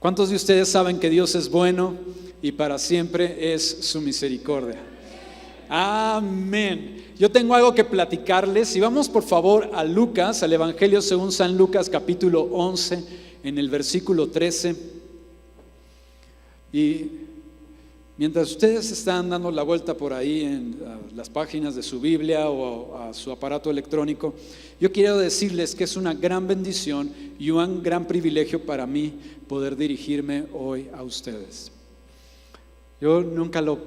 ¿Cuántos de ustedes saben que Dios es bueno y para siempre es su misericordia? Amén. Yo tengo algo que platicarles. Y vamos por favor a Lucas, al Evangelio según San Lucas, capítulo 11, en el versículo 13. Y mientras ustedes están dando la vuelta por ahí en las páginas de su Biblia o a su aparato electrónico, yo quiero decirles que es una gran bendición y un gran privilegio para mí poder dirigirme hoy a ustedes. Yo nunca lo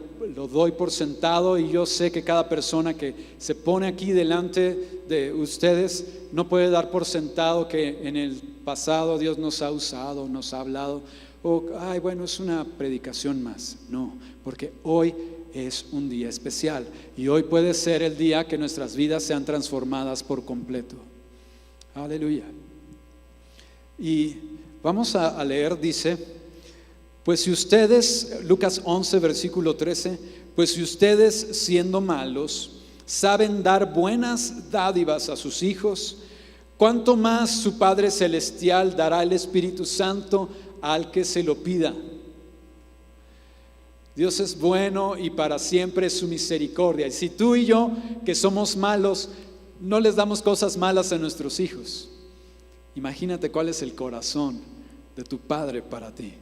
doy por sentado, y yo sé que cada persona que se pone aquí delante de ustedes no puede dar por sentado que en el pasado Dios nos ha usado, nos ha hablado, o bueno, es una predicación más. No, porque hoy es un día especial y hoy puede ser el día que nuestras vidas sean transformadas por completo. Aleluya. Y vamos a leer, dice: pues si ustedes, Lucas 11, versículo 13, pues si ustedes, siendo malos, saben dar buenas dádivas a sus hijos, ¿cuánto más su Padre Celestial dará el Espíritu Santo al que se lo pida? Dios es bueno y para siempre es su misericordia. Y si tú y yo, que somos malos, no les damos cosas malas a nuestros hijos, imagínate cuál es el corazón de tu Padre para ti.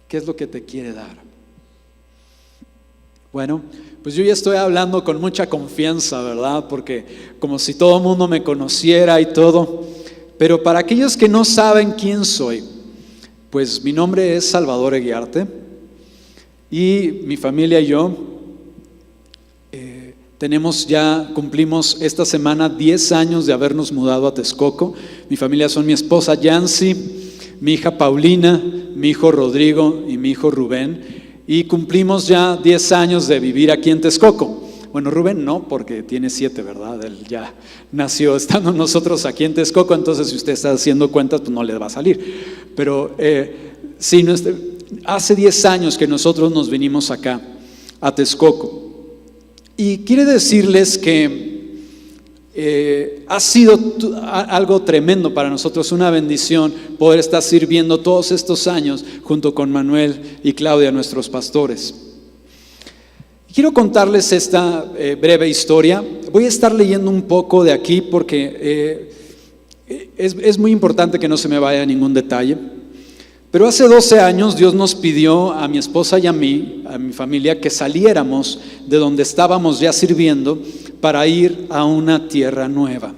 ¿Qué es lo que te quiere dar? Bueno, pues yo ya estoy hablando con mucha confianza, ¿verdad? Porque como si todo el mundo me conociera y todo. Pero para aquellos que no saben quién soy, pues mi nombre es Salvador Eguiarte, y mi familia y yo cumplimos esta semana 10 años de habernos mudado a Texcoco. Mi familia son mi esposa Yancy, mi hija Paulina, mi hijo Rodrigo y mi hijo Rubén, y cumplimos ya 10 años de vivir aquí en Texcoco. Bueno, Rubén no, porque tiene 7, ¿verdad? Él ya nació estando nosotros aquí en Texcoco, entonces si usted está haciendo cuentas, pues no le va a salir. Pero sí, hace 10 años que nosotros nos vinimos acá a Texcoco. Y quiere decirles que ha sido algo tremendo para nosotros, una bendición poder estar sirviendo todos estos años junto con Manuel y Claudia, nuestros pastores. Quiero contarles esta breve historia. Voy a estar leyendo un poco de aquí porque es muy importante que no se me vaya ningún detalle. Pero hace 12 años Dios nos pidió a mi esposa y a mí, a mi familia, que saliéramos de donde estábamos ya sirviendo para ir a una tierra nueva.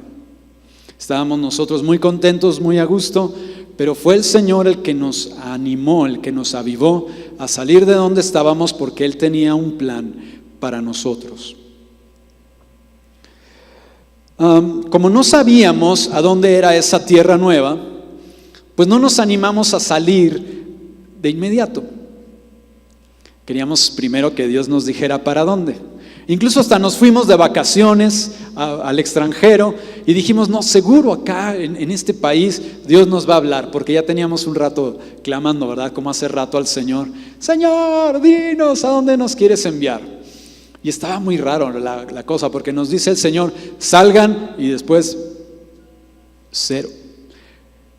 Estábamos nosotros muy contentos, muy a gusto, pero fue el Señor el que nos animó, el que nos avivó a salir de donde estábamos, porque Él tenía un plan para nosotros. Como no sabíamos a dónde era esa tierra nueva, pues no nos animamos a salir de inmediato. Queríamos primero que Dios nos dijera para dónde. Incluso hasta nos fuimos de vacaciones al extranjero y dijimos, no, seguro acá en este país Dios nos va a hablar, porque ya teníamos un rato clamando, ¿verdad? Como hace rato al Señor: Señor, dinos a dónde nos quieres enviar. Y estaba muy raro la cosa, porque nos dice el Señor: salgan, y después cero.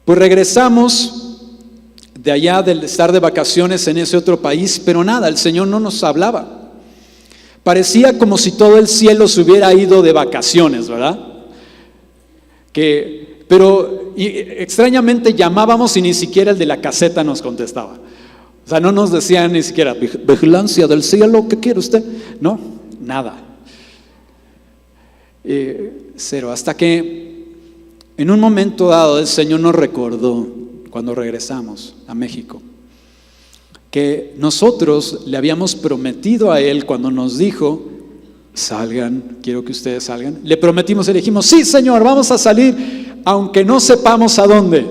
Pues regresamos de allá, de estar de vacaciones en ese otro país, pero nada, el Señor no nos hablaba. Parecía como si todo el cielo se hubiera ido de vacaciones, ¿verdad? Pero extrañamente llamábamos y ni siquiera el de la caseta nos contestaba. O sea, no nos decían ni siquiera: vigilancia del cielo, ¿qué quiere usted? No, nada. Cero, hasta que en un momento dado el Señor nos recordó, cuando regresamos a México, que nosotros le habíamos prometido a Él cuando nos dijo: salgan, quiero que ustedes salgan. Le prometimos, le dijimos: sí, Señor, vamos a salir, aunque no sepamos a dónde.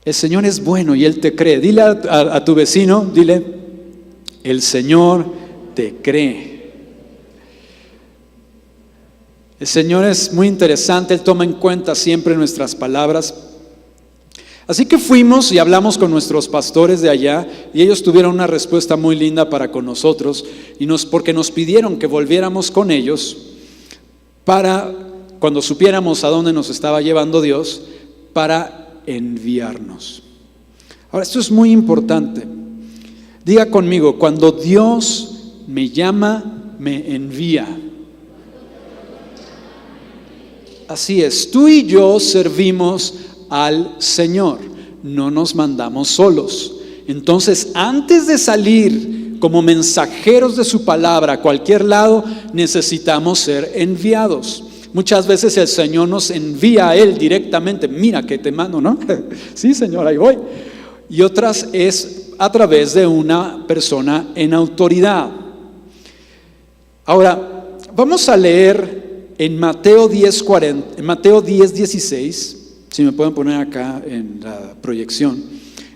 El Señor es bueno y Él te cree. Dile a tu vecino, dile: el Señor te cree. El Señor es muy interesante, Él toma en cuenta siempre nuestras palabras. Así que fuimos y hablamos con nuestros pastores de allá, y ellos tuvieron una respuesta muy linda para con nosotros, porque nos pidieron que volviéramos con ellos para, cuando supiéramos a dónde nos estaba llevando Dios, para enviarnos. Ahora, esto es muy importante. Diga conmigo, cuando Dios me llama, me envía. Así es, tú y yo servimos al Señor, no nos mandamos solos. Entonces, antes de salir como mensajeros de su palabra a cualquier lado, necesitamos ser enviados. Muchas veces el Señor nos envía a Él directamente. Mira que te mando, ¿no? Sí, Señor, ahí voy. Y otras es a través de una persona en autoridad. Ahora, vamos a leer en Mateo 10:16, si me pueden poner acá en la proyección.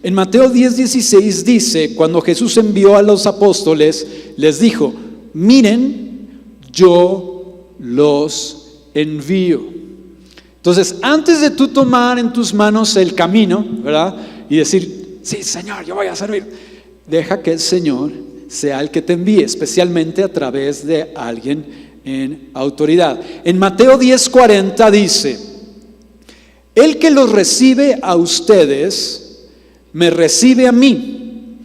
En Mateo 10:16 dice, cuando Jesús envió a los apóstoles, les dijo, miren, yo los envío. Entonces, antes de tú tomar en tus manos el camino, ¿verdad? Y decir, sí, Señor, yo voy a servir. Deja que el Señor sea el que te envíe, especialmente a través de alguien en autoridad. En Mateo 10:40 dice, el que los recibe a ustedes, me recibe a mí,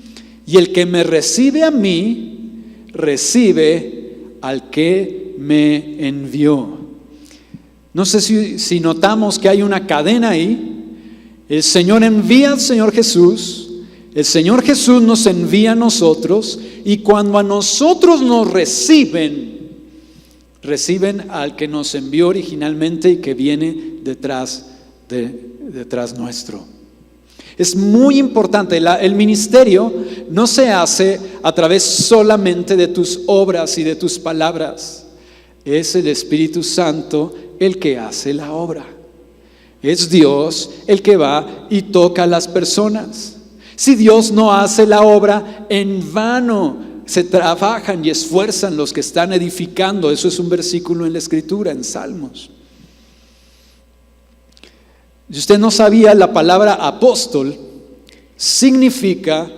y el que me recibe a mí, recibe al que me envió. No sé si notamos que hay una cadena ahí. El Señor envía al Señor Jesús, el Señor Jesús nos envía a nosotros, y cuando a nosotros nos reciben al que nos envió originalmente y que viene detrás nuestro. Es muy importante, el ministerio no se hace a través solamente de tus obras y de tus palabras. Es el Espíritu Santo el que hace la obra. Es Dios el que va y toca a las personas. Si Dios no hace la obra, en vano se trabajan y esfuerzan los que están edificando. Eso es un versículo en la Escritura, en Salmos. Si usted no sabía, la palabra apóstol significa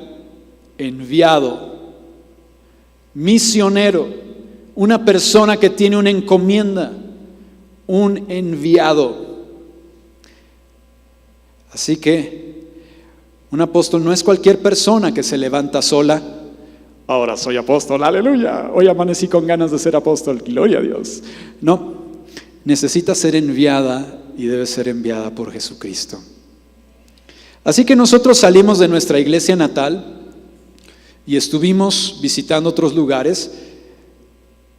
enviado, misionero, una persona que tiene una encomienda, un enviado. Así que un apóstol no es cualquier persona que se levanta sola. Ahora soy apóstol, aleluya, hoy amanecí con ganas de ser apóstol, gloria a Dios. No, necesita ser enviada y debe ser enviada por Jesucristo. Así que nosotros salimos de nuestra iglesia natal y estuvimos visitando otros lugares,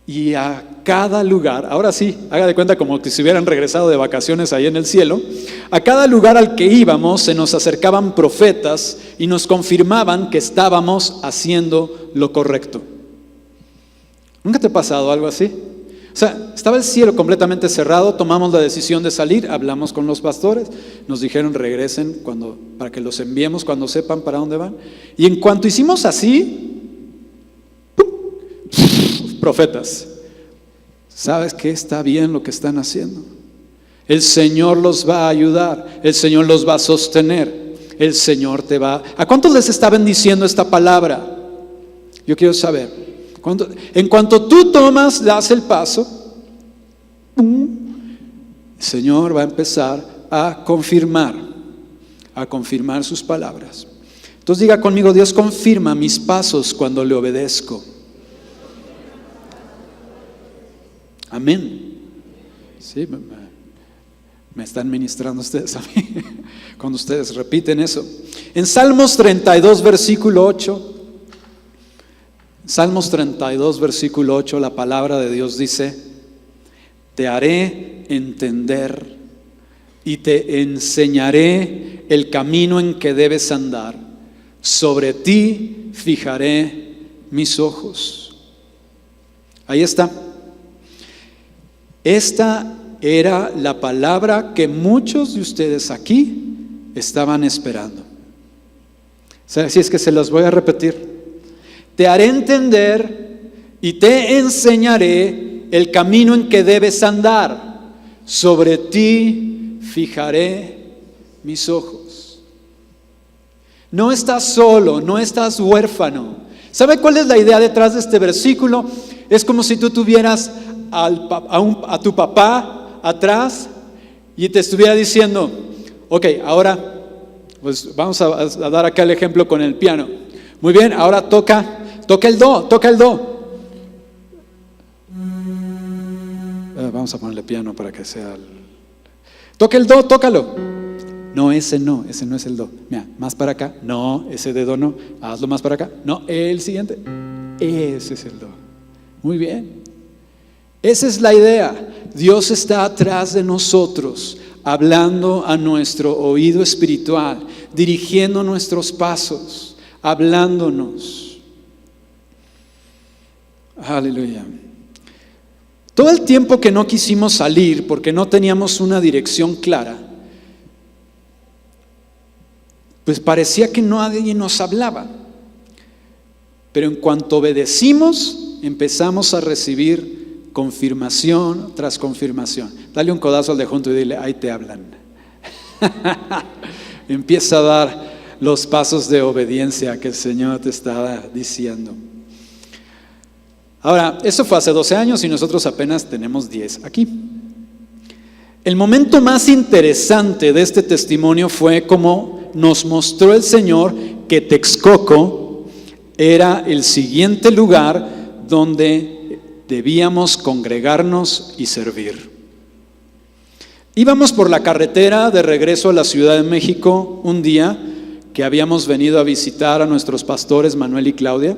y a cada lugar, ahora sí, haga de cuenta como que si hubieran regresado de vacaciones ahí en el cielo, a cada lugar al que íbamos se nos acercaban profetas y nos confirmaban que estábamos haciendo lo correcto. ¿Nunca te ha pasado algo así? O sea, estaba el cielo completamente cerrado, tomamos la decisión de salir, hablamos con los pastores, nos dijeron regresen para que los enviemos cuando sepan para dónde van. Y en cuanto hicimos así, profetas, ¿sabes qué? Está bien lo que están haciendo. El Señor los va a ayudar, el Señor los va a sostener, el Señor te va. ¿A cuántos les está bendiciendo esta palabra? Yo quiero saber. En cuanto tú das el paso, el Señor va a empezar a confirmar sus palabras. Entonces diga conmigo, Dios confirma mis pasos cuando le obedezco. Amén. Sí, me están ministrando ustedes a mí cuando ustedes repiten eso. En Salmos 32, versículo 8. Salmos 32, versículo 8, la palabra de Dios dice: te haré entender y te enseñaré el camino en que debes andar. Sobre ti fijaré mis ojos. Ahí está. Esta era la palabra que muchos de ustedes aquí estaban esperando. Así es que se las voy a repetir. Te haré entender y te enseñaré el camino en que debes andar. Sobre ti fijaré mis ojos. No estás solo, no estás huérfano. ¿Sabe cuál es la idea detrás de este versículo? Es como si tú tuvieras a tu papá atrás y te estuviera diciendo: ok, ahora Pues vamos a dar acá el ejemplo con el piano. Muy bien, ahora toca el do. Vamos a ponerle piano para que sea toca el do, tócalo. No, ese no es el do. Mira, más para acá. No, ese dedo no. Hazlo más para acá. No, el siguiente. Ese es el do. Muy bien. Esa es la idea. Dios está atrás de nosotros, hablando a nuestro oído espiritual, dirigiendo nuestros pasos, hablándonos. Aleluya. Todo el tiempo que no quisimos salir porque no teníamos una dirección clara, pues parecía que nadie nos hablaba. Pero en cuanto obedecimos, empezamos a recibir confirmación tras confirmación. Dale un codazo al de junto y dile, ahí te hablan. Empieza a dar los pasos de obediencia que el Señor te está diciendo. Ahora, eso fue hace 12 años y nosotros apenas tenemos 10 aquí. El momento más interesante de este testimonio fue cómo nos mostró el Señor que Texcoco era el siguiente lugar donde debíamos congregarnos y servir. Íbamos por la carretera de regreso a la Ciudad de México un día que habíamos venido a visitar a nuestros pastores Manuel y Claudia.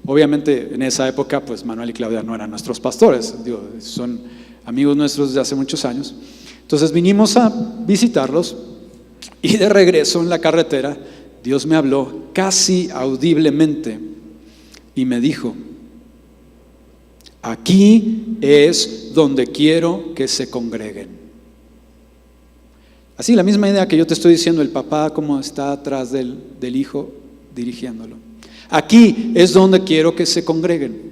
Obviamente en esa época pues Manuel y Claudia no eran nuestros pastores, son amigos nuestros desde hace muchos años. Entonces vinimos a visitarlos y de regreso en la carretera Dios me habló casi audiblemente y me dijo: aquí es donde quiero que se congreguen. Así, la misma idea que yo te estoy diciendo, el papá como está atrás del hijo dirigiéndolo. Aquí es donde quiero que se congreguen.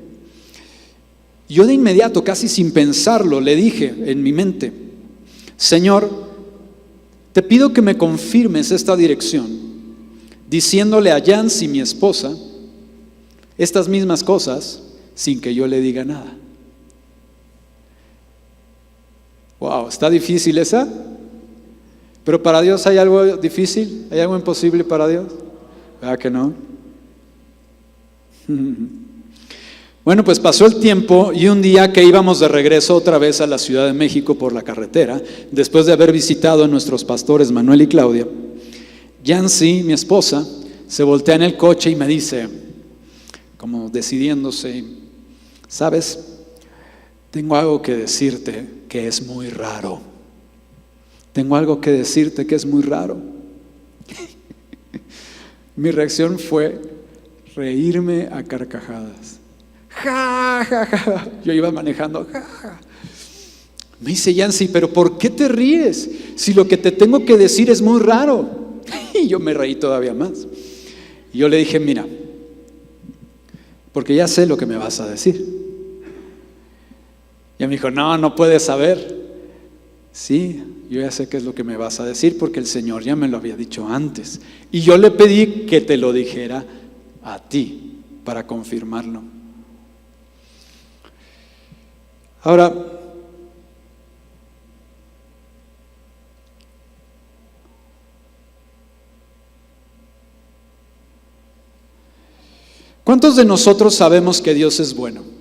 Yo de inmediato, casi sin pensarlo, le dije en mi mente: Señor, te pido que me confirmes esta dirección, diciéndole a Yancy, mi esposa, estas mismas cosas sin que yo le diga nada. Wow, ¿está difícil esa? Pero para Dios ¿hay algo difícil? ¿Hay algo imposible para Dios? ¿Verdad que no? Bueno, pues pasó el tiempo y un día que íbamos de regreso otra vez a la Ciudad de México por la carretera, después de haber visitado a nuestros pastores Manuel y Claudia, Yancy, mi esposa, se voltea en el coche y me dice, como decidiéndose: ¿sabes? Tengo algo que decirte que es muy raro. Tengo algo que decirte que es muy raro. Mi reacción fue reírme a carcajadas. Ja, ja, ja. Yo iba manejando. Ja, ja. Me dice Yancy: ¿pero por qué te ríes? Si lo que te tengo que decir es muy raro. Y yo me reí todavía más. Y yo le dije: mira, porque ya sé lo que me vas a decir. Y ella me dijo: no puedes saber. Sí, yo ya sé qué es lo que me vas a decir porque el Señor ya me lo había dicho antes. Y yo le pedí que te lo dijera a ti para confirmarlo. Ahora, ¿cuántos de nosotros sabemos que Dios es bueno?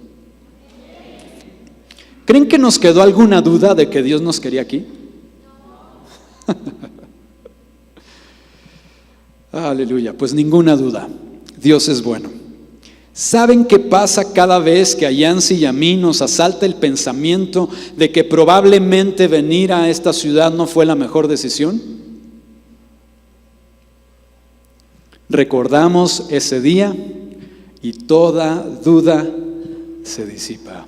¿Creen que nos quedó alguna duda de que Dios nos quería aquí? Aleluya, pues ninguna duda, Dios es bueno. ¿Saben qué pasa cada vez que a Yancy y a mí nos asalta el pensamiento de que probablemente venir a esta ciudad no fue la mejor decisión? Recordamos ese día y toda duda se disipa.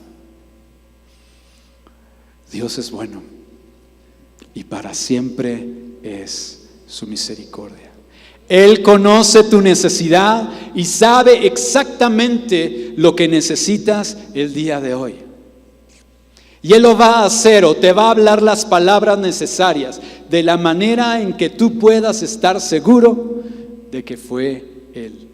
Dios es bueno y para siempre es su misericordia. Él conoce tu necesidad y sabe exactamente lo que necesitas el día de hoy. Y Él lo va a hacer, o te va a hablar las palabras necesarias de la manera en que tú puedas estar seguro de que fue Él.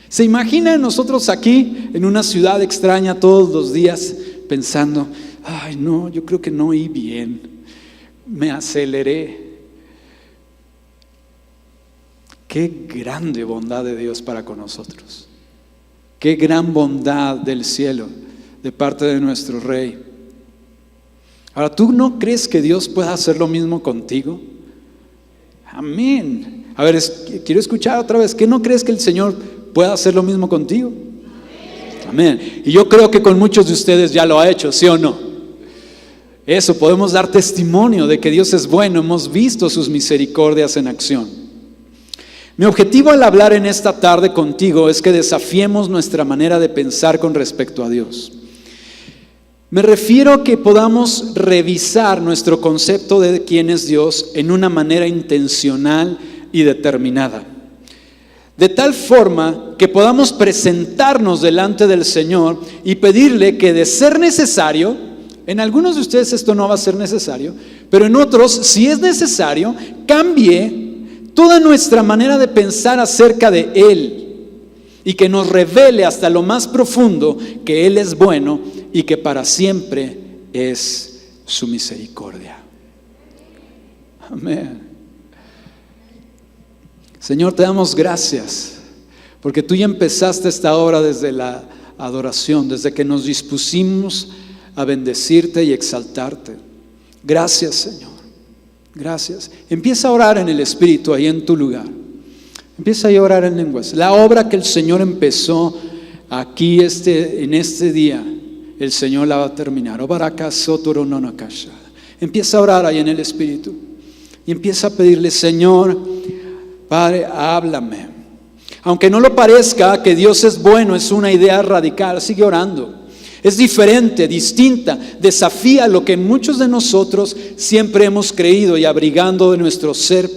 ¿Se imagina nosotros aquí en una ciudad extraña todos los días pensando: ay no, yo creo que no oí bien, me aceleré? Qué grande bondad de Dios para con nosotros. Qué gran bondad del cielo de parte de nuestro Rey. Ahora, ¿tú no crees que Dios pueda hacer lo mismo contigo? Amén. A ver, quiero escuchar otra vez. ¿Qué no crees que el Señor pueda hacer lo mismo contigo? Amén. Y yo creo que con muchos de ustedes ya lo ha hecho, ¿sí o no? Eso, podemos dar testimonio de que Dios es bueno. Hemos visto sus misericordias en acción. Mi objetivo al hablar en esta tarde contigo es que desafiemos nuestra manera de pensar con respecto a Dios. Me refiero a que podamos revisar nuestro concepto de quién es Dios en una manera intencional y determinada. De tal forma que podamos presentarnos delante del Señor y pedirle que, de ser necesario, en algunos de ustedes esto no va a ser necesario, pero en otros, si es necesario, cambie toda nuestra manera de pensar acerca de Él y que nos revele hasta lo más profundo que Él es bueno y que para siempre es su misericordia. Amén. Señor, te damos gracias porque tú ya empezaste esta obra desde la adoración, desde que nos dispusimos a bendecirte y exaltarte. Gracias, Señor. Gracias. Empieza a orar en el Espíritu ahí en tu lugar. Empieza a orar en lenguas. La obra que el Señor empezó aquí en este día, el Señor la va a terminar. Empieza a orar ahí en el Espíritu y empieza a pedirle: Señor, Padre, háblame. Aunque no lo parezca que Dios es bueno, es una idea radical. Sigue orando. Es diferente, distinta, desafía lo que muchos de nosotros siempre hemos creído y abrigando de nuestro ser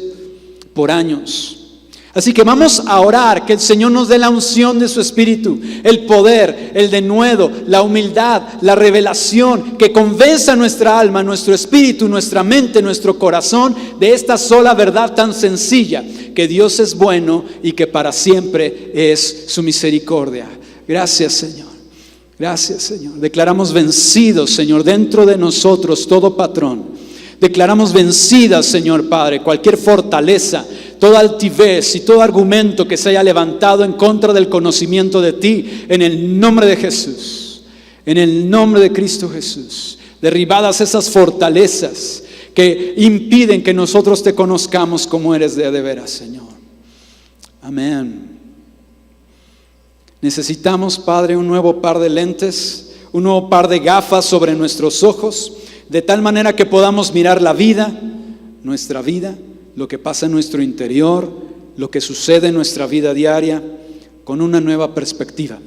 por años. Así que vamos a orar, que el Señor nos dé la unción de su Espíritu, el poder, el denuedo, la humildad, la revelación, que convenza nuestra alma, nuestro espíritu, nuestra mente, nuestro corazón de esta sola verdad tan sencilla, que Dios es bueno y que para siempre es su misericordia. Gracias, Señor. Gracias, Señor. Declaramos vencidos, Señor, dentro de nosotros todo patrón. Declaramos vencidas, Señor Padre, cualquier fortaleza, toda altivez y todo argumento que se haya levantado en contra del conocimiento de ti, en el nombre de Jesús, en el nombre de Cristo Jesús. Derribadas esas fortalezas que impiden que nosotros te conozcamos como eres de veras, Señor. Amén. Necesitamos, Padre, un nuevo par de lentes, un nuevo par de gafas sobre nuestros ojos, de tal manera que podamos mirar la vida, nuestra vida, lo que pasa en nuestro interior, lo que sucede en nuestra vida diaria, con una nueva perspectiva,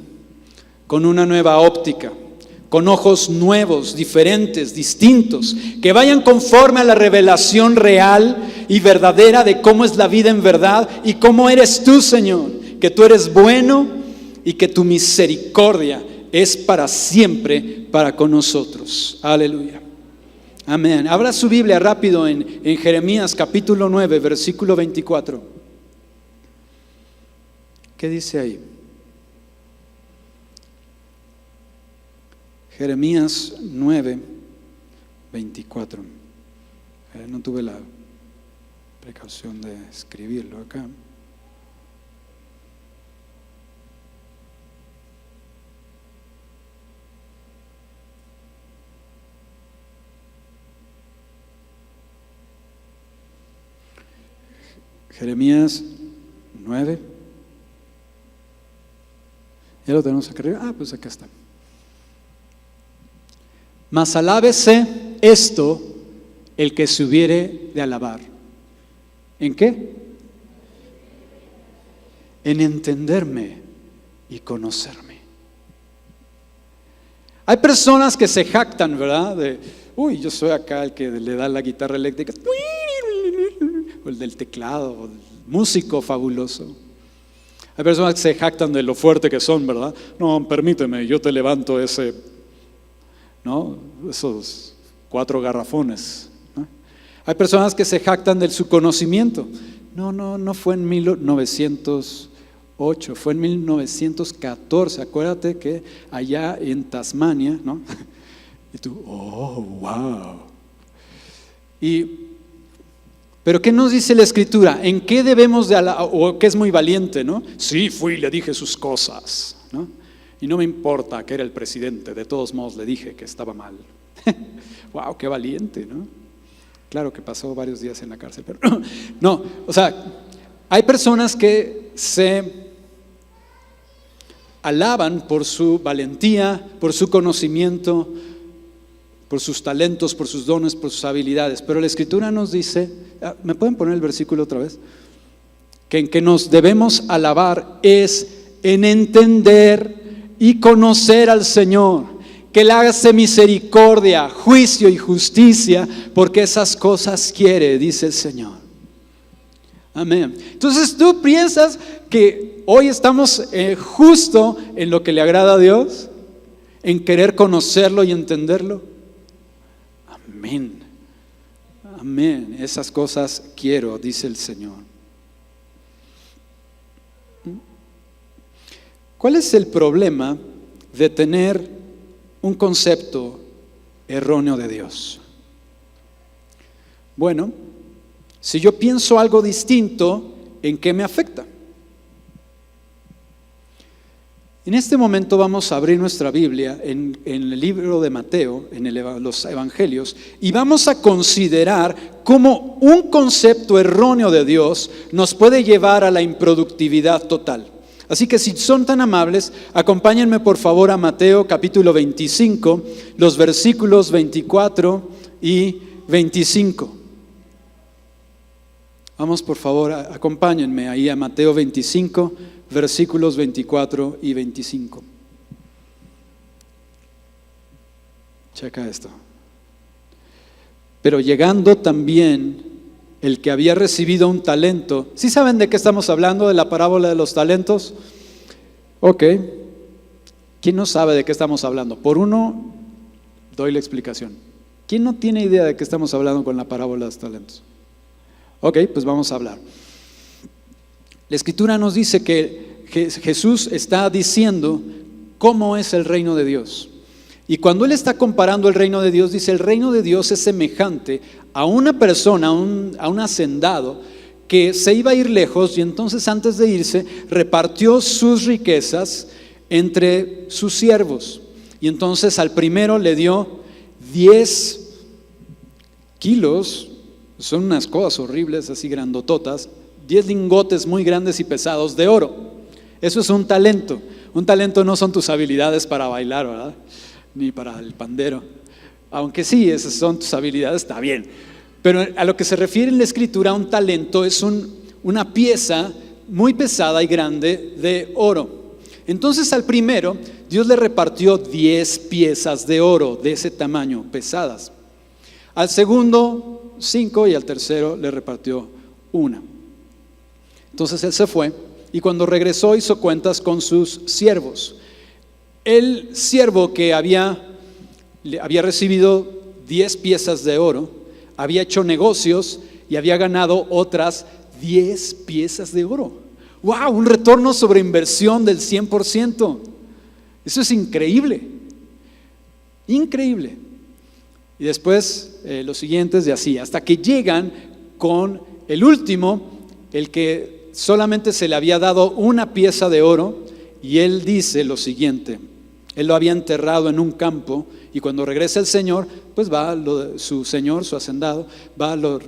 con una nueva óptica, con ojos nuevos, diferentes, distintos, que vayan conforme a la revelación real y verdadera de cómo es la vida en verdad y cómo eres tú, Señor, que tú eres bueno y que tu misericordia es para siempre para con nosotros. Aleluya. Amén. Abra su Biblia rápido en Jeremías capítulo 9, versículo 24. ¿Qué dice ahí? Jeremías 9, 24. No tuve la precaución de escribirlo acá. Jeremías 9. ¿Ya lo tenemos acá arriba? Pues acá está. Mas alábese esto el que se hubiere de alabar. ¿En qué? En entenderme y conocerme. Hay personas que se jactan, ¿verdad? Yo soy acá el que le da la guitarra eléctrica, o el del teclado, o el músico fabuloso. Hay personas que se jactan de lo fuerte que son, ¿verdad? No, permíteme, yo te levanto esos 4 garrafones, ¿no? Hay personas que se jactan de su conocimiento. No fue en 1908, fue en 1914. Acuérdate que allá en Tasmania, ¿no? Y tú, wow. Pero ¿qué nos dice la Escritura? ¿En qué debemos de o que es muy valiente, ¿no? Sí, fui y le dije sus cosas, ¿no? Y no me importa que era el presidente, de todos modos le dije que estaba mal. Wow, qué valiente, ¿no? Claro que pasó varios días en la cárcel, pero no, o sea, hay personas que se alaban por su valentía, por su conocimiento, por sus talentos, por sus dones, por sus habilidades. Pero la Escritura nos dice, ¿me pueden poner el versículo otra vez? Que en que nos debemos alabar es en entender y conocer al Señor, que Él hace misericordia, juicio y justicia, porque esas cosas quiere, dice el Señor. Amén. Entonces tú piensas que hoy estamos justo en lo que le agrada a Dios, en querer conocerlo y entenderlo. Amén. Amén. Esas cosas quiero, dice el Señor. ¿Cuál es el problema de tener un concepto erróneo de Dios? Bueno, si yo pienso algo distinto, ¿en qué me afecta? En este momento vamos a abrir nuestra Biblia en el libro de Mateo, en los Evangelios, y vamos a considerar cómo un concepto erróneo de Dios nos puede llevar a la improductividad total. Así que si son tan amables, acompáñenme por favor a Mateo capítulo 25, los versículos 24 y 25. Vamos por favor, acompáñenme ahí a Mateo 25, versículos 24 y 25. Checa esto. Pero llegando también el que había recibido un talento. ¿Sí saben de qué estamos hablando? ¿De la parábola de los talentos? Ok. ¿Quién no sabe de qué estamos hablando? Por uno, doy la explicación. ¿Quién no tiene idea de qué estamos hablando con la parábola de los talentos? Ok, pues vamos a hablar. La Escritura nos dice que Jesús está diciendo cómo es el reino de Dios. Y cuando Él está comparando el reino de Dios, dice: el reino de Dios es semejante a una persona, a un hacendado que se iba a ir lejos, y entonces antes de irse repartió sus riquezas entre sus siervos. Y entonces al primero le dio 10 kilos, son unas cosas horribles, así grandototas, 10 lingotes muy grandes y pesados de oro. Eso es un talento. Un talento no son tus habilidades para bailar, ¿verdad? Ni para el pandero. Aunque sí, esas son tus habilidades, está bien. Pero a lo que se refiere en la Escritura, un talento es una pieza muy pesada y grande de oro. Entonces al primero, Dios le repartió 10 piezas de oro de ese tamaño, pesadas. Al segundo, 5, y al tercero le repartió 1. Entonces él se fue, y cuando regresó hizo cuentas con sus siervos. El siervo que había recibido 10 piezas de oro, había hecho negocios y había ganado otras 10 piezas de oro. ¡Wow! Un retorno sobre inversión del 100%. Eso es increíble. Increíble. Y después los siguientes de así, hasta que llegan con el último, el que solamente se le había dado una pieza de oro, y él dice lo siguiente: él lo había enterrado en un campo, y cuando regresa el Señor, pues va su señor, su hacendado, va, lo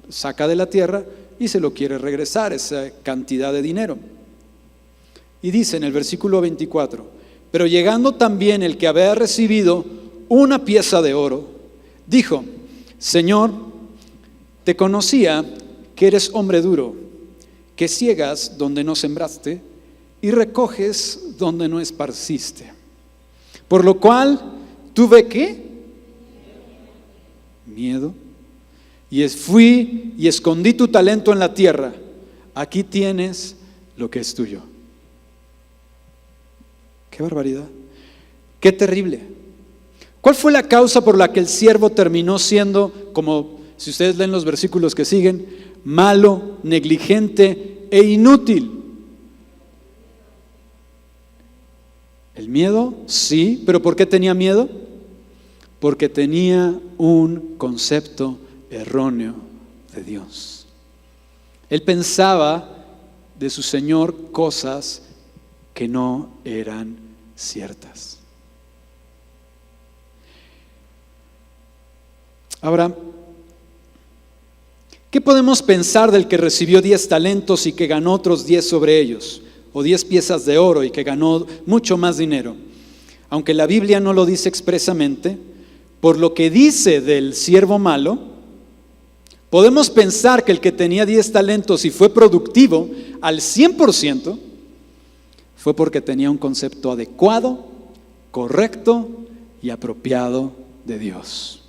saca de la tierra y se lo quiere regresar, esa cantidad de dinero. Y dice en el versículo 24: pero llegando también el que había recibido una pieza de oro, dijo: Señor, te conocía que eres hombre duro, que ciegas donde no sembraste y recoges donde no esparciste. Por lo cual tuve ¿qué? Miedo. Y fui y escondí tu talento en la tierra. Aquí tienes lo que es tuyo. Qué barbaridad. Qué terrible. ¿Cuál fue la causa por la que el siervo terminó siendo, como si ustedes leen los versículos que siguen, malo, negligente e inútil? ¿El miedo? Sí, pero ¿por qué tenía miedo? Porque tenía un concepto erróneo de Dios. Él pensaba de su Señor cosas que no eran ciertas. Ahora, ¿qué podemos pensar del que recibió 10 talentos y que ganó otros 10 sobre ellos? O 10 piezas de oro y que ganó mucho más dinero. Aunque la Biblia no lo dice expresamente, por lo que dice del siervo malo, podemos pensar que el que tenía 10 talentos y fue productivo al 100%, fue porque tenía un concepto adecuado, correcto y apropiado de Dios.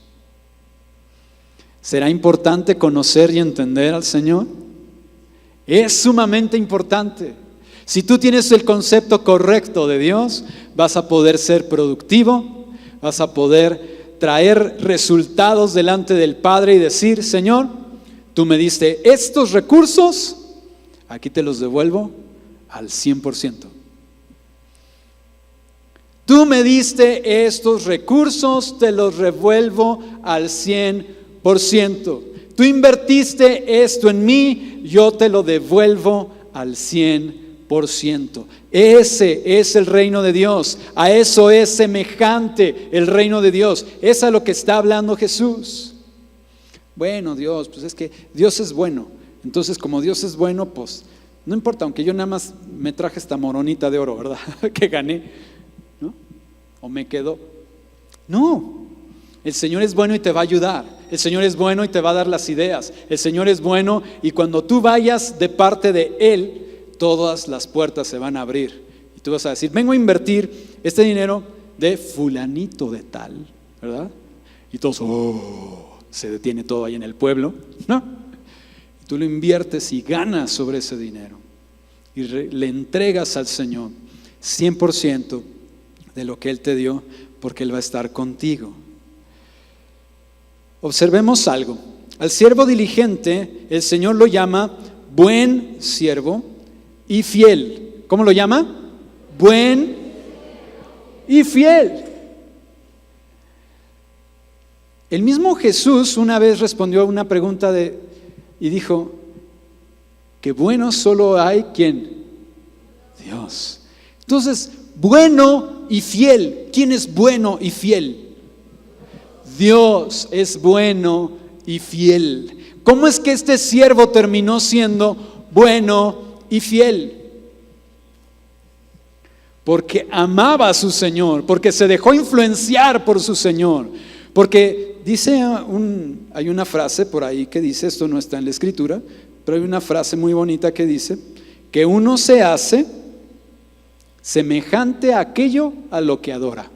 ¿Será importante conocer y entender al Señor? Es sumamente importante. Si tú tienes el concepto correcto de Dios, vas a poder ser productivo, vas a poder traer resultados delante del Padre y decir: Señor, tú me diste estos recursos, aquí te los devuelvo al 100%. Tú me diste estos recursos, te los devuelvo al 100%. Tú invertiste esto en mí, yo te lo devuelvo al 100%. Ese es el reino de Dios. A eso es semejante el reino de Dios. Es a lo que está hablando Jesús. Bueno, Dios, pues es que Dios es bueno. Entonces, como Dios es bueno, pues no importa, aunque yo nada más me traje esta moronita de oro, ¿verdad? Que gané, ¿no? O me quedó. No, el Señor es bueno y te va a ayudar. El Señor es bueno y te va a dar las ideas. El Señor es bueno y cuando tú vayas de parte de Él, todas las puertas se van a abrir. Y tú vas a decir: vengo a invertir este dinero de fulanito de tal, ¿verdad? Y todos, se detiene todo ahí en el pueblo, ¿no? Y tú lo inviertes y ganas sobre ese dinero. Y le entregas al Señor 100% de lo que Él te dio, porque Él va a estar contigo. Observemos algo. Al siervo diligente, el Señor lo llama buen siervo y fiel. ¿Cómo lo llama? Buen y fiel. El mismo Jesús una vez respondió a una pregunta y dijo que bueno solo hay ¿quién? Dios. Entonces, bueno y fiel. ¿Quién es bueno y fiel? Dios es bueno y fiel. ¿Cómo es que este siervo terminó siendo bueno y fiel? Porque amaba a su Señor, porque se dejó influenciar por su Señor. Porque hay una frase por ahí que dice, esto no está en la Escritura, pero hay una frase muy bonita que dice que uno se hace semejante a aquello a lo que adora.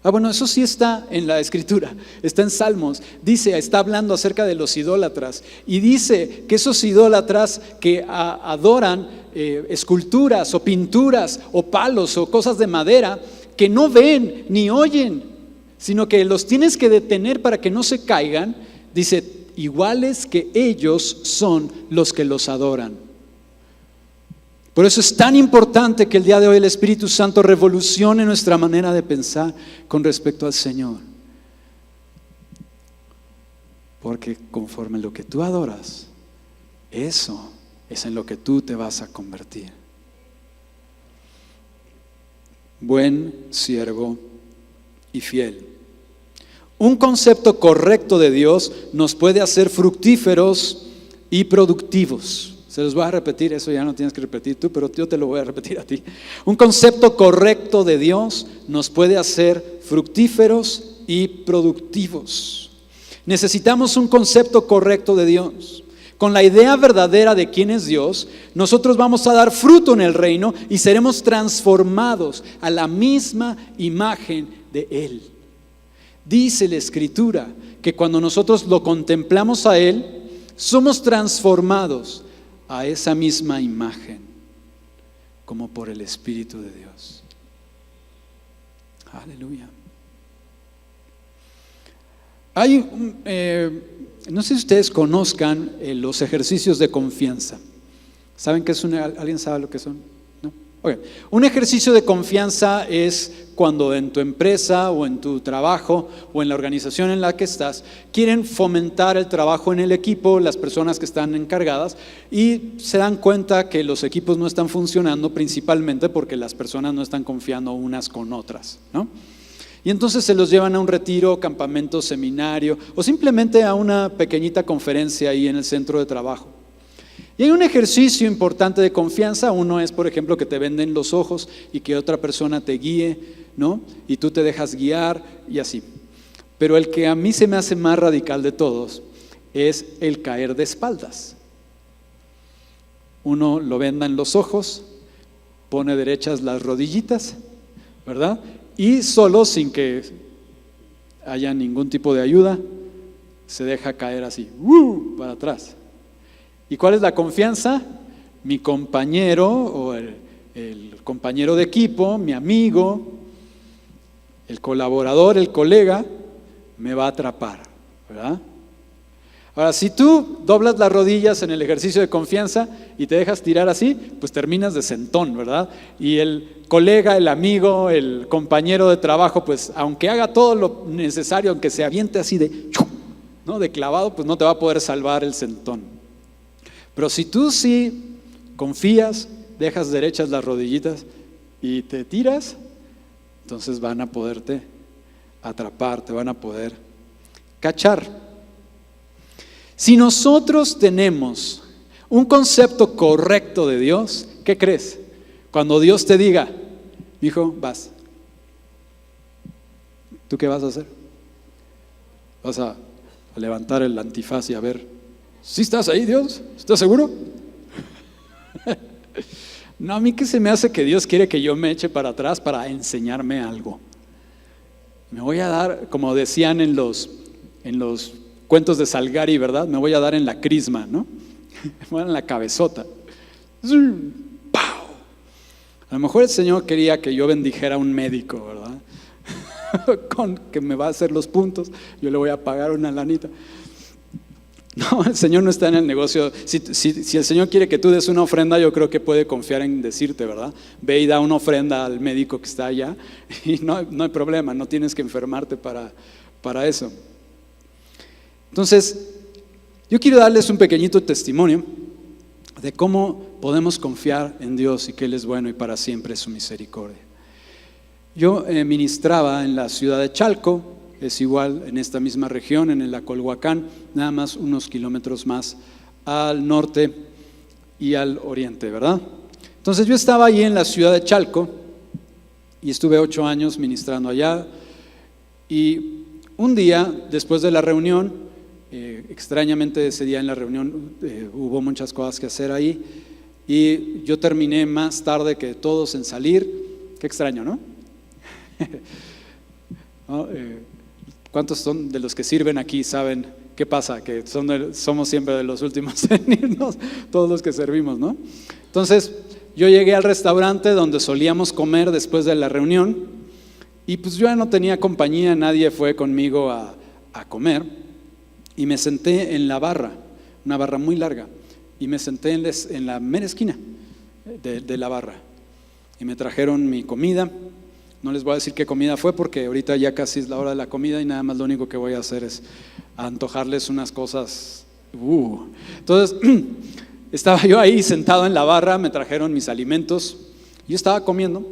Bueno, eso sí está en la Escritura, está en Salmos. Dice, está hablando acerca de los idólatras y dice que esos idólatras que adoran esculturas o pinturas o palos o cosas de madera que no ven ni oyen, sino que los tienes que detener para que no se caigan, dice, iguales que ellos son los que los adoran. Por eso es tan importante que el día de hoy el Espíritu Santo revolucione nuestra manera de pensar con respecto al Señor. Porque conforme lo que tú adoras, eso es en lo que tú te vas a convertir. Buen siervo y fiel. Un concepto correcto de Dios nos puede hacer fructíferos y productivos. Se los voy a repetir, eso ya no tienes que repetir tú, pero yo te lo voy a repetir a ti. Un concepto correcto de Dios nos puede hacer fructíferos y productivos. Necesitamos un concepto correcto de Dios. Con la idea verdadera de quién es Dios, nosotros vamos a dar fruto en el reino y seremos transformados a la misma imagen de Él. Dice la Escritura que cuando nosotros lo contemplamos a Él, somos transformados a esa misma imagen, como por el Espíritu de Dios. Aleluya. No sé si ustedes conozcan los ejercicios de confianza. ¿Saben qué es ¿Alguien sabe lo que son? ¿No? Ok. Un ejercicio de confianza es cuando en tu empresa o en tu trabajo o en la organización en la que estás quieren fomentar el trabajo en el equipo, las personas que están encargadas, y se dan cuenta que los equipos no están funcionando principalmente porque las personas no están confiando unas con otras, ¿no? Y entonces se los llevan a un retiro, campamento, seminario o simplemente a una pequeñita conferencia ahí en el centro de trabajo. Y hay un ejercicio importante de confianza. Uno es, por ejemplo, que te venden los ojos y que otra persona te guíe, ¿no? Y tú te dejas guiar y así. Pero el que a mí se me hace más radical de todos es el caer de espaldas. Uno lo venda en los ojos, pone derechas las rodillitas, ¿verdad? Y solo, sin que haya ningún tipo de ayuda, se deja caer así, para atrás. ¿Y cuál es la confianza? Mi compañero o el compañero de equipo, mi amigo, el colaborador, el colega, me va a atrapar, ¿verdad? Ahora, si tú doblas las rodillas en el ejercicio de confianza y te dejas tirar así, pues terminas de sentón, ¿verdad? Y el colega, el amigo, el compañero de trabajo, pues aunque haga todo lo necesario, aunque se aviente así ¿no? de clavado, pues no te va a poder salvar el sentón. Pero si tú sí confías, dejas derechas las rodillitas y te tiras, entonces van a poderte atrapar, te van a poder cachar. Si nosotros tenemos un concepto correcto de Dios, ¿qué crees? Cuando Dios te diga, hijo, vas, ¿tú qué vas a hacer? Vas a levantar el antifaz y a ver, ¿sí estás ahí, Dios? ¿Estás seguro? No, a mí que se me hace que Dios quiere que yo me eche para atrás para enseñarme algo. Me voy a dar, como decían en los cuentos de Salgari, ¿verdad? Me voy a dar en la crisma, ¿no? Me voy a dar en la cabezota. ¡Pau! A lo mejor el Señor quería que yo bendijera a un médico, ¿verdad? Con que me va a hacer los puntos, yo le voy a pagar una lanita. No, el Señor no está en el negocio. Si el Señor quiere que tú des una ofrenda, yo creo que puede confiar en decirte, ¿verdad? Ve y da una ofrenda al médico que está allá y no hay problema, no tienes que enfermarte para eso. Entonces, yo quiero darles un pequeñito testimonio de cómo podemos confiar en Dios y que Él es bueno y para siempre es su misericordia. Yo ministraba en la ciudad de Chalco, es igual en esta misma región, en el Acolhuacán, nada más unos kilómetros más al norte y al oriente, ¿verdad? Entonces yo estaba allí en la ciudad de Chalco y estuve 8 años ministrando allá, y un día después de la reunión, extrañamente ese día en la reunión hubo muchas cosas que hacer ahí y yo terminé más tarde que todos en salir. Qué extraño, ¿no? ¿No? ¿Cuántos son de los que sirven aquí saben qué pasa? Que somos siempre de los últimos en irnos, todos los que servimos, ¿no? Entonces yo llegué al restaurante donde solíamos comer después de la reunión y pues yo ya no tenía compañía, nadie fue conmigo a comer, y me senté en la barra, una barra muy larga, y me senté en la mera esquina de la barra y me trajeron mi comida. No les voy a decir qué comida fue porque ahorita ya casi es la hora de la comida y nada más lo único que voy a hacer es antojarles unas cosas. Entonces estaba yo ahí sentado en la barra, me trajeron mis alimentos, yo estaba comiendo.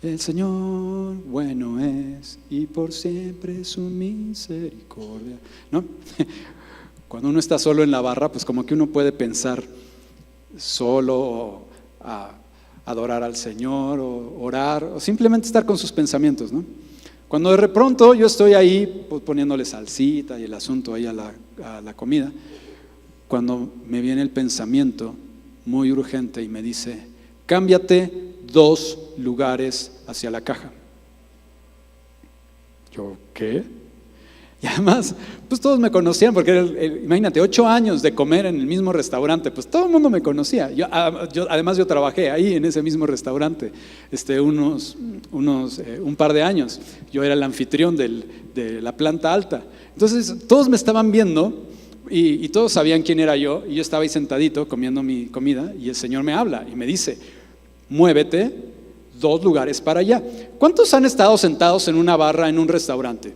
El Señor bueno es y por siempre su misericordia, ¿no? Cuando uno está solo en la barra, pues como que uno puede pensar solo o adorar al Señor o orar o simplemente estar con sus pensamientos, ¿no? Cuando de pronto yo estoy ahí pues, poniéndole salsita y el asunto ahí a la comida, cuando me viene el pensamiento muy urgente y me dice, cámbiate 2 lugares hacia la caja. Yo, ¿qué? Y además, pues todos me conocían porque imagínate, 8 años de comer en el mismo restaurante, pues todo el mundo me conocía. Además yo trabajé ahí en ese mismo restaurante un par de años. Yo era el anfitrión de la planta alta. Entonces todos me estaban viendo y todos sabían quién era yo, y yo estaba ahí sentadito comiendo mi comida, y el Señor me habla y me dice, muévete 2 lugares para allá. ¿Cuántos han estado sentados en una barra en un restaurante?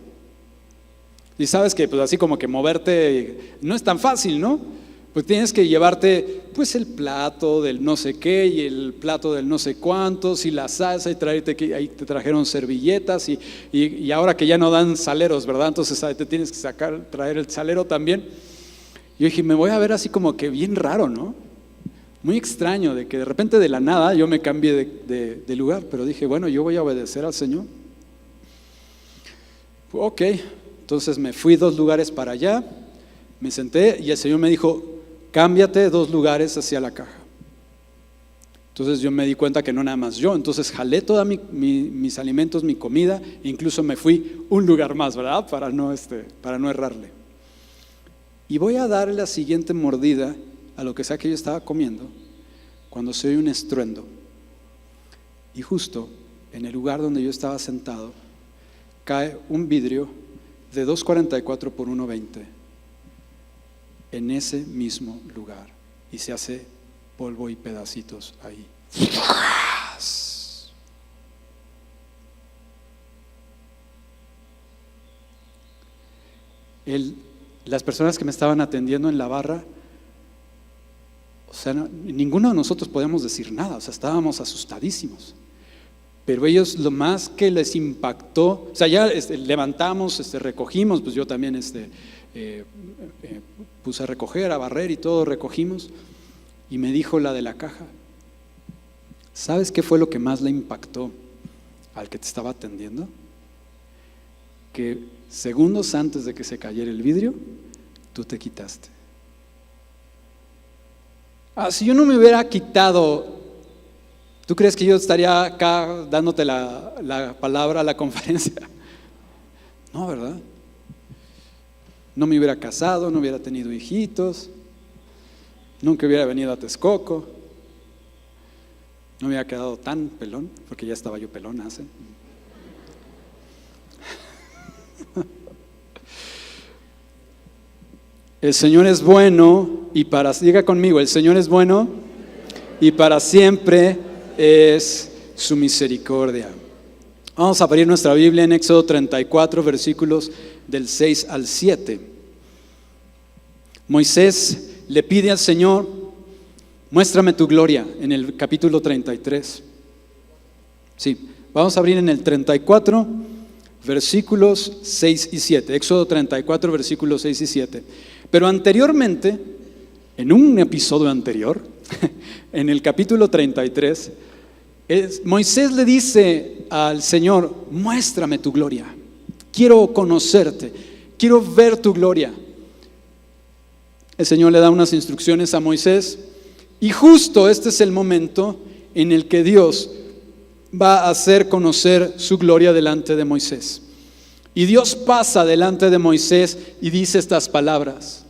Y sabes que pues así como que moverte no es tan fácil, ¿no? Pues tienes que llevarte pues el plato del no sé qué y el plato del no sé cuántos y la salsa y traerte que ahí te trajeron servilletas y ahora que ya no dan saleros, ¿verdad? Entonces te tienes que traer el salero también. Yo dije, me voy a ver así como que bien raro, ¿no? Muy extraño de que de repente de la nada yo me cambié de lugar, pero dije, bueno, yo voy a obedecer al Señor. Ok, entonces me fui 2 lugares para allá, me senté y el Señor me dijo, cámbiate 2 lugares hacia la caja. Entonces yo me di cuenta que no nada más yo, entonces jalé todos mis alimentos, mi comida, e incluso me fui un lugar más, ¿verdad? Para no errarle. Y voy a darle la siguiente mordida a lo que sea que yo estaba comiendo, cuando se oye un estruendo. Y justo en el lugar donde yo estaba sentado, cae un vidrio de 2.44 por 1.20 en ese mismo lugar y se hace polvo y pedacitos ahí. Las personas que me estaban atendiendo en la barra, o sea, ninguno de nosotros podíamos decir nada, o sea, estábamos asustadísimos. Pero ellos lo más que les impactó, o sea, ya levantamos, recogimos, pues yo también puse a recoger, a barrer y todo, recogimos. Y me dijo la de la caja, ¿sabes qué fue lo que más le impactó al que te estaba atendiendo? Que segundos antes de que se cayera el vidrio, tú te quitaste. Si yo no me hubiera quitado, ¿tú crees que yo estaría acá dándote la palabra a la conferencia? No, ¿verdad? No me hubiera casado, no hubiera tenido hijitos, nunca hubiera venido a Texcoco, no me hubiera quedado tan pelón, porque ya estaba yo pelón hace. El Señor es bueno diga conmigo, el Señor es bueno y para siempre es su misericordia. Vamos a abrir nuestra Biblia en Éxodo 34, versículos del 6 al 7. Moisés le pide al Señor, muéstrame tu gloria, en el capítulo 33. Sí, vamos a abrir en el 34, versículos 6 y 7. Éxodo 34, versículos 6 y 7. Pero anteriormente, en un episodio anterior, en el capítulo 33, Moisés le dice al Señor, muéstrame tu gloria, quiero conocerte, quiero ver tu gloria. El Señor le da unas instrucciones a Moisés y justo este es el momento en el que Dios va a hacer conocer su gloria delante de Moisés. Y Dios pasa delante de Moisés y dice estas palabras: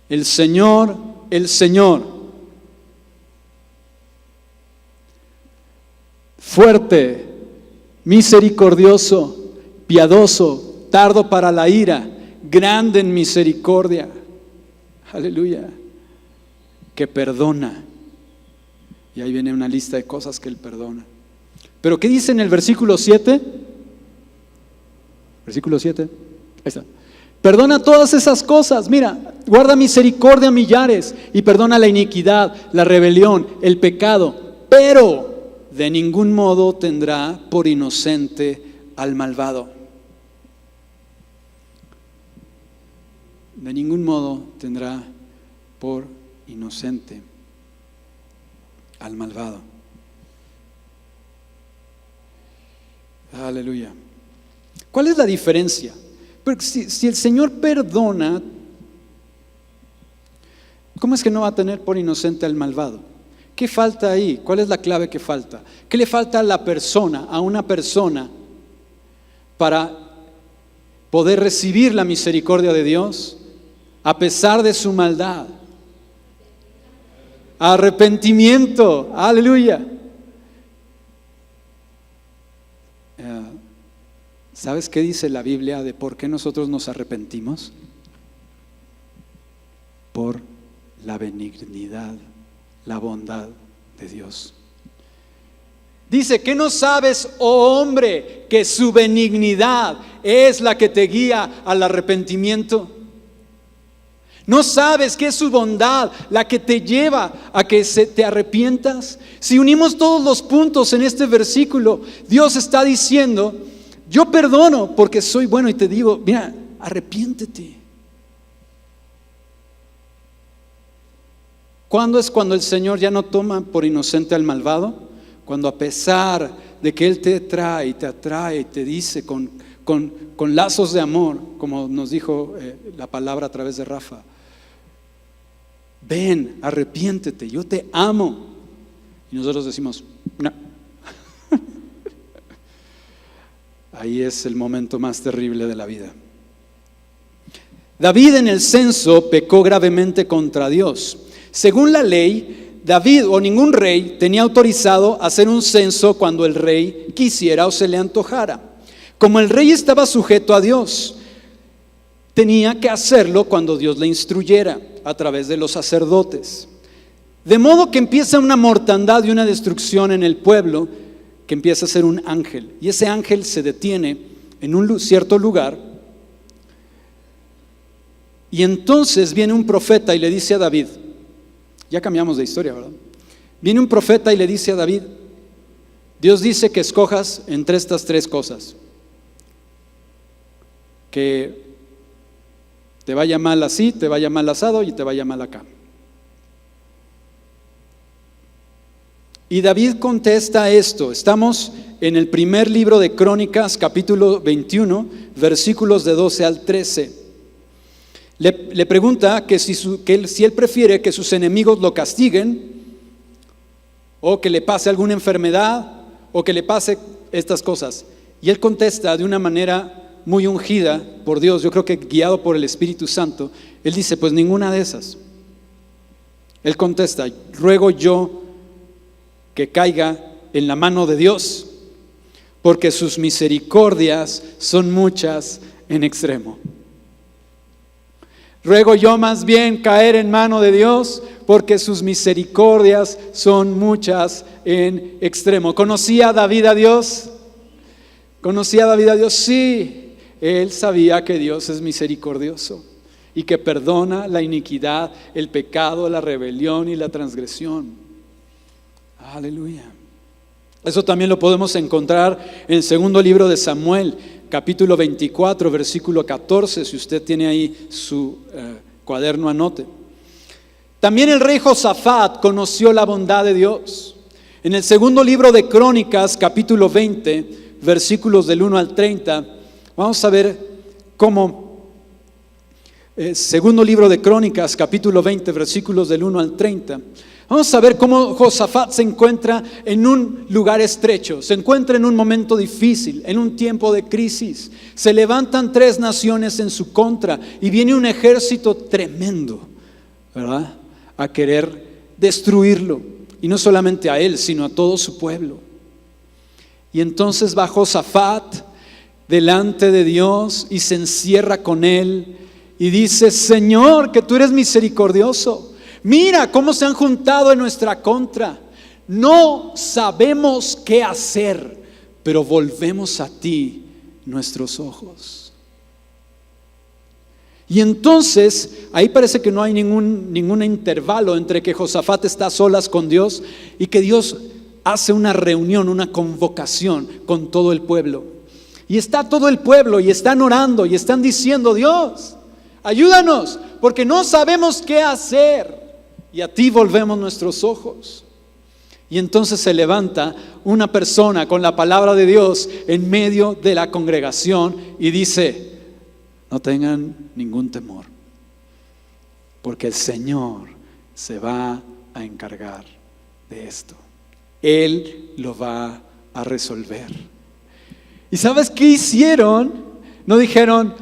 el Señor, fuerte, misericordioso, piadoso, tardo para la ira, grande en misericordia, aleluya, que perdona. Y ahí viene una lista de cosas que Él perdona. Pero ¿qué dice en el versículo 7? Versículo 7, ahí está. Perdona todas esas cosas, mira, guarda misericordia a millares y perdona la iniquidad, la rebelión, el pecado, pero de ningún modo tendrá por inocente al malvado. De ningún modo tendrá por inocente al malvado. Aleluya. ¿Cuál es la diferencia? Porque si el Señor perdona, ¿cómo es que no va a tener por inocente al malvado? ¿Qué falta ahí? ¿Cuál es la clave que falta? ¿Qué le falta a la persona, a una persona, para poder recibir la misericordia de Dios a pesar de su maldad? Arrepentimiento, aleluya. ¿Sabes qué dice la Biblia de por qué nosotros nos arrepentimos? por la benignidad, la bondad de Dios. Dice, ¿qué no sabes, oh hombre, que su benignidad es la que te guía al arrepentimiento? ¿No sabes que es su bondad la que te lleva a que te arrepientas? Si unimos todos los puntos en este versículo, Dios está diciendo, yo perdono porque soy bueno y te digo, mira, arrepiéntete. ¿Cuándo es cuando el Señor ya no toma por inocente al malvado? Cuando a pesar de que Él te trae y te atrae y te dice con lazos de amor, como nos dijo la palabra a través de Rafa, ven, arrepiéntete, yo te amo. Y nosotros decimos, no. Ahí es el momento más terrible de la vida. David en el censo pecó gravemente contra Dios. Según la ley, David o ningún rey tenía autorizado hacer un censo cuando el rey quisiera o se le antojara. Como el rey estaba sujeto a Dios, tenía que hacerlo cuando Dios le instruyera a través de los sacerdotes. De modo que empieza una mortandad y una destrucción en el pueblo, que empieza a ser un ángel. Y ese ángel se detiene en un cierto lugar. Y entonces viene un profeta y le dice a David, ya cambiamos de historia, ¿verdad? Viene un profeta y le dice a David, Dios dice que escojas entre estas tres cosas. Que te vaya mal así, te vaya mal asado y te vaya mal acá. Y David contesta esto. Estamos en el primer libro de Crónicas, capítulo 21, versículos de 12 al 13. Le pregunta que si él prefiere que sus enemigos lo castiguen, o que le pase alguna enfermedad, o que le pase estas cosas. Y él contesta de una manera muy ungida por Dios, yo creo que guiado por el Espíritu Santo. Él dice, pues ninguna de esas. Él contesta, ruego yo que caiga en la mano de Dios, porque sus misericordias son muchas en extremo. Ruego yo más bien caer en mano de Dios, porque sus misericordias son muchas en extremo. ¿Conocía David a Dios? ¿Conocía David a Dios? Sí, él sabía que Dios es misericordioso y que perdona la iniquidad, el pecado, la rebelión y la transgresión. Aleluya. Eso también lo podemos encontrar en el segundo libro de Samuel, capítulo 24, versículo 14. Si usted tiene ahí su cuaderno, anote. También el rey Josafat conoció la bondad de Dios. En el segundo libro de Crónicas, capítulo 20, versículos del 1 al 30, vamos a ver cómo, segundo libro de Crónicas, capítulo 20, versículos del 1 al 30, vamos a ver cómo Josafat se encuentra en un lugar estrecho, se encuentra en un momento difícil, en un tiempo de crisis. Se levantan 3 naciones en su contra y viene un ejército tremendo, ¿verdad?, a querer destruirlo. Y no solamente a él, sino a todo su pueblo. Y entonces va Josafat delante de Dios y se encierra con él y dice, Señor, que tú eres misericordioso. Mira cómo se han juntado en nuestra contra. No sabemos qué hacer, pero volvemos a ti nuestros ojos. Y entonces, ahí parece que no hay ningún intervalo entre que Josafat está a solas con Dios y que Dios hace una reunión, una convocación con todo el pueblo. Y está todo el pueblo y están orando y están diciendo, Dios, ayúdanos, porque no sabemos qué hacer. Y a ti volvemos nuestros ojos. Y entonces se levanta una persona con la palabra de Dios en medio de la congregación y dice, no tengan ningún temor, porque el Señor se va a encargar de esto. Él lo va a resolver. ¿Y sabes qué hicieron? No dijeron,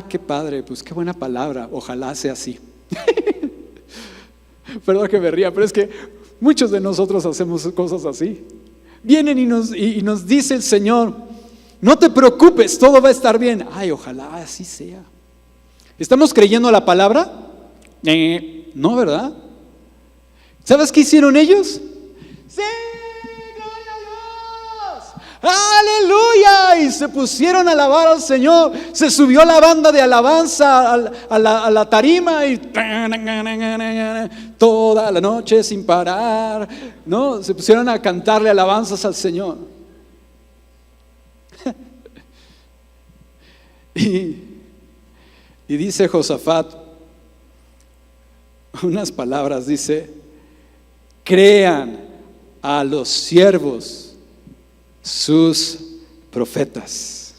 qué padre, pues qué buena palabra, ojalá sea así. Perdón que me ría, pero es que muchos de nosotros hacemos cosas así. Vienen y nos dice el Señor, no te preocupes, todo va a estar bien. Ay, ojalá así sea. ¿Estamos creyendo la palabra? No, ¿verdad? ¿Sabes qué hicieron ellos? ¡Sí! ¡Aleluya! Y se pusieron a alabar al Señor. Se subió la banda de alabanza a la tarima y toda la noche sin parar, ¿no? Se pusieron a cantarle alabanzas al Señor. Y dice Josafat unas palabras, dice: crean a los siervos sus profetas.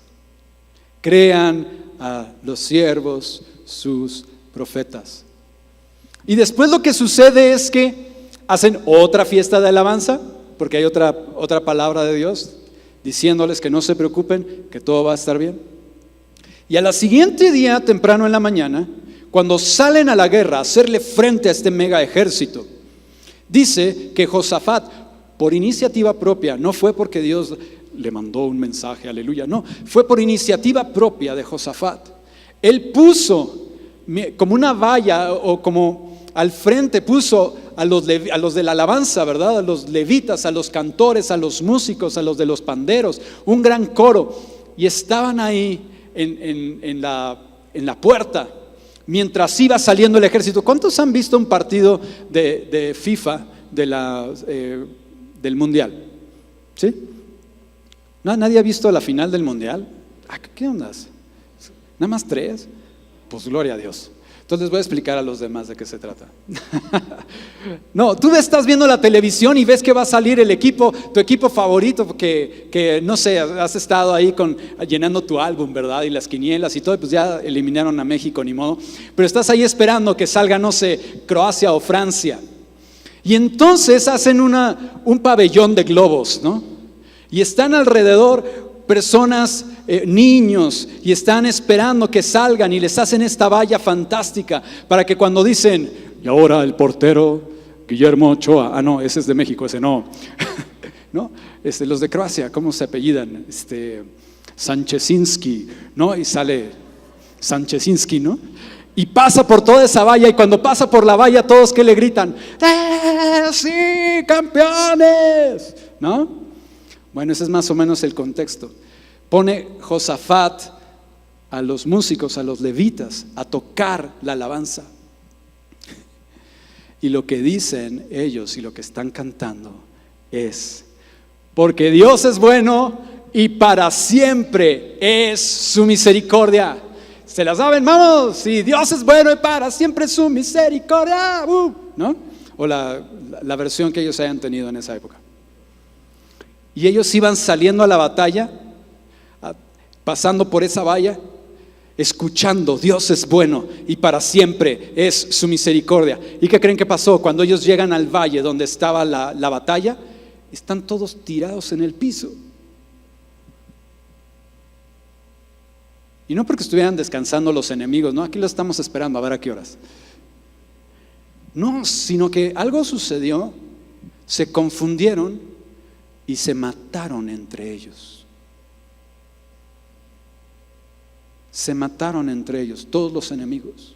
Crean a los siervos sus profetas. Y después lo que sucede es que hacen otra fiesta de alabanza, porque hay otra palabra de Dios diciéndoles que no se preocupen, que todo va a estar bien. Y al siguiente día, temprano en la mañana, cuando salen a la guerra a hacerle frente a este mega ejército, dice que Josafat, por iniciativa propia, no fue porque Dios le mandó un mensaje, aleluya, no, fue por iniciativa propia de Josafat. Él puso como una valla o como al frente puso a los de la alabanza, ¿verdad? A los levitas, a los cantores, a los músicos, a los de los panderos, un gran coro, y estaban ahí en la puerta mientras iba saliendo el ejército. ¿Cuántos han visto un partido de FIFA del Mundial? ¿Sí? ¿No? ¿Nadie ha visto la final del Mundial? ¿Qué ondas? ¿Nada más 3? Pues gloria a Dios. Entonces les voy a explicar a los demás de qué se trata. No, tú estás viendo la televisión y ves que va a salir el equipo, tu equipo favorito, que no sé, has estado ahí llenando tu álbum, ¿verdad? Y las quinielas y todo, pues ya eliminaron a México, ni modo. Pero estás ahí esperando que salga, no sé, Croacia o Francia. Y entonces hacen un pabellón de globos, ¿no? Y están alrededor personas, niños, y están esperando que salgan y les hacen esta valla fantástica para que cuando dicen, y ahora el portero Guillermo Ochoa, no, ese es de México, ese no, ¿no? Los de Croacia, ¿cómo se apellidan? Sanchesinski, ¿no? Y sale Sanchesinski, ¿no? Y pasa por toda esa valla, y cuando pasa por la valla, todos que le gritan, ¡sí, campeones! ¿No? Bueno, ese es más o menos el contexto. Pone Josafat a los músicos, a los levitas, a tocar la alabanza. Y lo que dicen ellos y lo que están cantando es: porque Dios es bueno y para siempre es su misericordia. ¿Se la saben? Vamos, si Dios es bueno y para siempre su misericordia, ¿no? O la versión que ellos hayan tenido en esa época. Y ellos iban saliendo a la batalla, pasando por esa valla, escuchando: Dios es bueno y para siempre es su misericordia. ¿Y qué creen que pasó? Cuando ellos llegan al valle donde estaba la batalla, están todos tirados en el piso. Y no porque estuvieran descansando los enemigos, no, aquí lo estamos esperando a ver a qué horas. No, sino que algo sucedió, se confundieron y se mataron entre ellos. Se mataron entre ellos, todos los enemigos.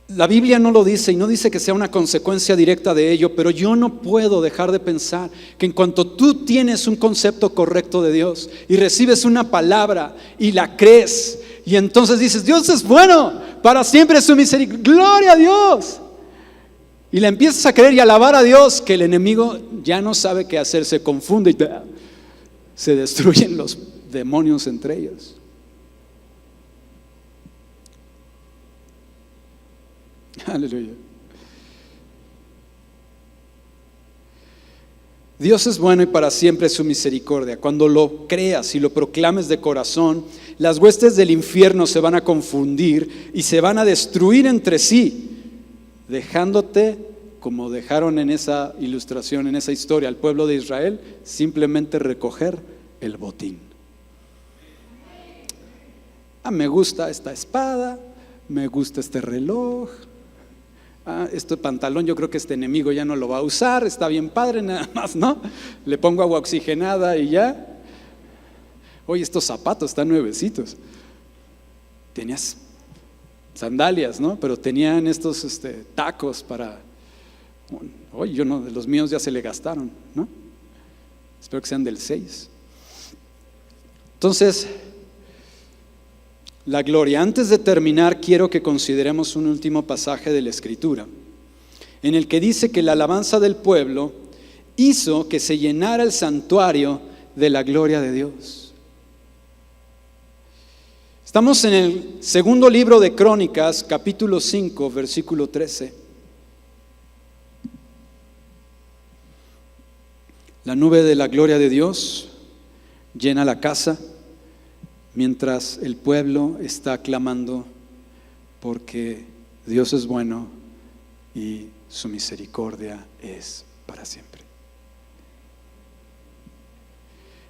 La Biblia no lo dice y no dice que sea una consecuencia directa de ello, pero yo no puedo dejar de pensar que en cuanto tú tienes un concepto correcto de Dios y recibes una palabra y la crees, y entonces dices: Dios es bueno, para siempre es su misericordia, gloria a Dios, y la empiezas a creer y a alabar a Dios, que el enemigo ya no sabe qué hacer, se confunde y se destruyen los demonios entre ellos. Aleluya. Dios es bueno y para siempre es su misericordia. Cuando lo creas y lo proclames de corazón, las huestes del infierno se van a confundir y se van a destruir entre sí, dejándote, como dejaron en esa ilustración, en esa historia, al pueblo de Israel, simplemente recoger el botín. Me gusta esta espada, me gusta este reloj, este pantalón, yo creo que este enemigo ya no lo va a usar, está bien padre, nada más, ¿no? Le pongo agua oxigenada y ya. Oye, estos zapatos están nuevecitos. Tenías sandalias, ¿no? Pero tenían estos tacos para... Oye, yo no, los míos ya se le gastaron, ¿no? Espero que sean del 6. Entonces, la gloria. Antes de terminar, quiero que consideremos un último pasaje de la Escritura, en el que dice que la alabanza del pueblo hizo que se llenara el santuario de la gloria de Dios. Estamos en el segundo libro de Crónicas, capítulo 5, versículo 13. La nube de la gloria de Dios llena la casa mientras el pueblo está clamando porque Dios es bueno y su misericordia es para siempre.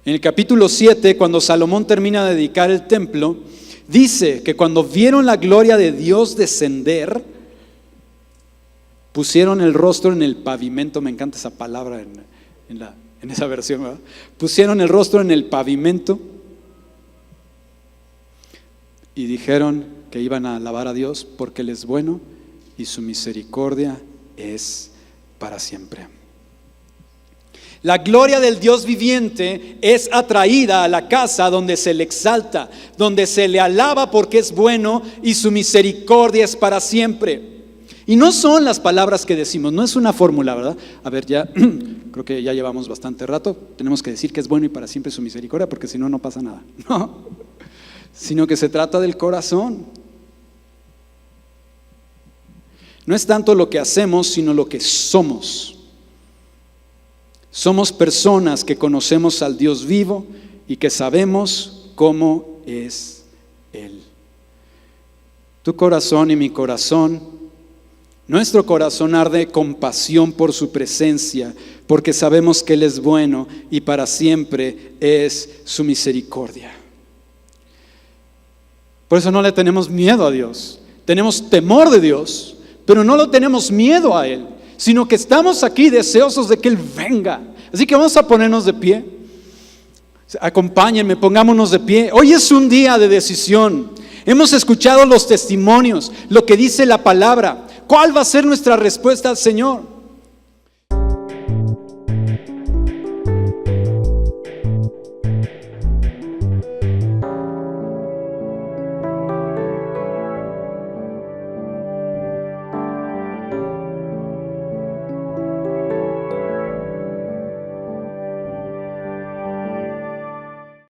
En el capítulo 7, cuando Salomón termina de dedicar el templo, dice que cuando vieron la gloria de Dios descender, pusieron el rostro en el pavimento. Me encanta esa palabra en esa versión, ¿verdad? Pusieron el rostro en el pavimento y dijeron que iban a alabar a Dios porque Él es bueno y su misericordia es para siempre. La gloria del Dios viviente es atraída a la casa donde se le exalta, donde se le alaba porque es bueno y su misericordia es para siempre. Y no son las palabras que decimos, no es una fórmula, ¿verdad? A ver, ya creo que ya llevamos bastante rato. Tenemos que decir que es bueno y para siempre su misericordia, porque si no, no pasa nada. No, sino que se trata del corazón. No es tanto lo que hacemos, sino lo que somos. Somos personas que conocemos al Dios vivo y que sabemos cómo es Él. Tu corazón y mi corazón, nuestro corazón arde con pasión por su presencia, porque sabemos que Él es bueno y para siempre es su misericordia. Por eso no le tenemos miedo a Dios, tenemos temor de Dios, pero no lo tenemos miedo a Él, sino que estamos aquí deseosos de que Él venga. Así que vamos a ponernos de pie. Acompáñenme, pongámonos de pie. Hoy es un día de decisión. Hemos escuchado los testimonios, lo que dice la palabra. ¿Cuál va a ser nuestra respuesta al Señor?